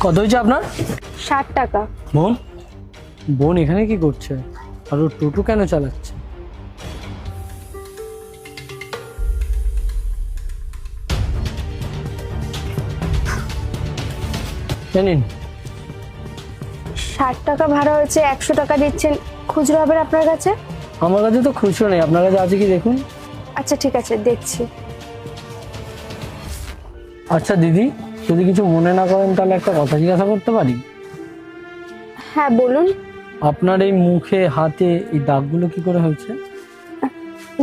কত হয়েছে আপনার? 60 টাকা। বোন, বোন এখানে কি করছে আর ও টোটো কেন চালাচ্ছে? জানেন 60 টাকা ভাড়া হয়েছে, 100 টাকা দিচ্ছেন, খুচরো হবে আপনার কাছে? আমার কাছে তো খুচরো নেই, আপনার কাছে আছে কি দেখুন। আচ্ছা ঠিক আছে, দেখছি। আচ্ছা দিদি, যদি কিছু মনে না করেন তাহলে একটা কথা জিজ্ঞাসা করতে পারি? হ্যাঁ বলুন। আপনার এই মুখে হাতে এই দাগগুলো কি করে হয়েছে?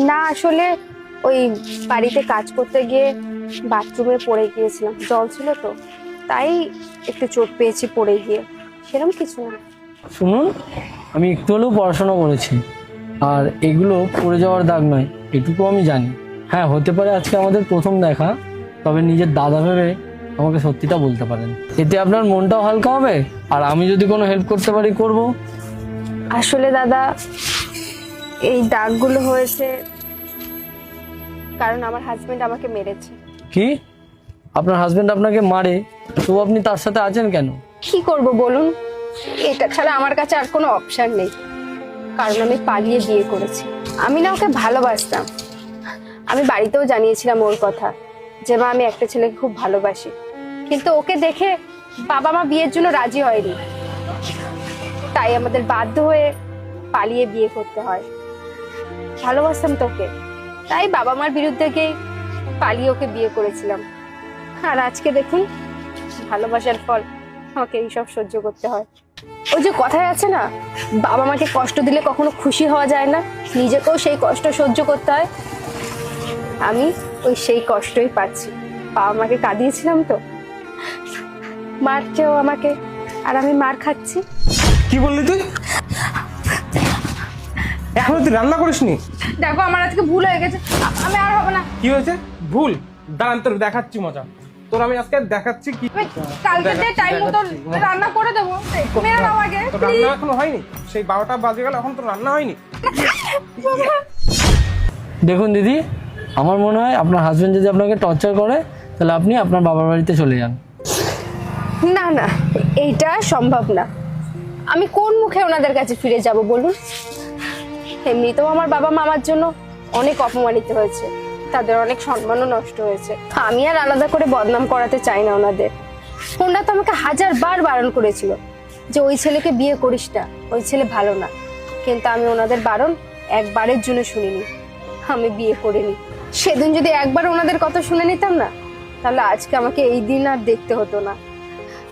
না আসলে ওই বাড়িতে কাজ করতে গিয়ে বাথরুমে পড়ে গিয়েছিলাম, জল ছিল তো, তাই একটু চোট পেয়েছি পড়ে গিয়ে, সেরকম কিছু না। শুনুন, আমি একটু হলেও পড়াশোনা করেছি, আর এগুলো পড়ে যাওয়ার দাগ নয়, এটুকু আমি জানি। হ্যাঁ, হতে পারে আজকে আমাদের প্রথম দেখা, তবে নিজের দাদা ভেবে আমাকে সত্যিটা বলতে পারেন, এতে আপনার মনটাও হালকা হবে, আর আমি যদি কোনো হেল্প করতে পারি করব। আসলে দাদা, এই দাগগুলো হয়েছে কারণ আমার হাজবেন্ড আমাকে মেরেছে। কি? আপনার হাজবেন্ড আপনাকে মারে, তো আপনি তার সাথে আছেন কেন? কি করব বলুন, এটা ছাড়া আমার কাছে আর কোনো অপশন নেই, কারণ আমি পালিয়ে বিয়ে করেছি। আমি না ওকে ভালোবাসতাম, আমি বাড়িতেও জানিয়েছিলাম ওর কথা যে মা আমি একটা ছেলেকে খুব ভালোবাসি, কিন্তু ওকে দেখে বাবা মা বিয়ের জন্য রাজি হয়নি, তাই আমাদের বাধ্য হয়ে পালিয়ে বিয়ে করতে হয়। ভালোবাসতাম তোকে, তাই বাবা মার বিরুদ্ধে গিয়ে পালিয়ে ওকে বিয়ে করেছিলাম, আর আজকে দেখুন ভালোবাসার ফল আমাকে এইসব সহ্য করতে হয়। ওই যে কথায় আছে না, বাবা মাকে কষ্ট দিলে কখনো খুশি হওয়া যায় না, নিজেকেও সেই কষ্ট সহ্য করতে হয়। আমি ওই সেই কষ্টই পাচ্ছি, বাবা মাকে কাঁদিয়েছিলাম তো, মারছেও আমাকে, আর আমি মার খাচ্ছি। কি বললি তুই? এখনো তুই রান্না করিসনি? দেখো আমার আজকে ভুল হয়ে গেছে, আমি আর হবে না। কি হয়েছে? ভুল? দাঁড়ান, তোর দেখাচ্ছি মজা, তোর আমি আজকে দেখাচ্ছি কি। আমি কালকে টাইম মতো রান্না করে দেবো, মেরে নাও আগে। তোর রান্না এখনো হয়নি? সেই 12টা বাজে গেল, এখন তোর রান্না হয়নি? দেখুন দিদি, আমার মনে হয় আপনার হাজবেন্ড যদি আপনাকে টর্চার করে তাহলে আপনি আপনার বাবার বাড়িতে চলে যান। না না, এইটা সম্ভব না, আমি কোন মুখে ওনাদের কাছে ফিরে যাব বলুন? এমনিতেও আমার বাবা মা আমার জন্য অনেক অপমানিত হয়েছে, তাদের অনেক সম্মানও নষ্ট হয়েছে, আমি আর আলাদা করে বদনাম করাতে চাই না ওনাদের। ওনারা তো আমাকে 1000 বার বারণ করেছিল যে ওই ছেলেকে বিয়ে করিস না, ওই ছেলে ভালো না, কিন্তু আমি ওনাদের বারণ একবারের জন্য শুনিনি, আমি বিয়ে করিনি। সেদিন যদি একবার ওনাদের কথা শুনে নিতাম না, তাহলে আজকে আমাকে এই দিন আর দেখতে হতো না।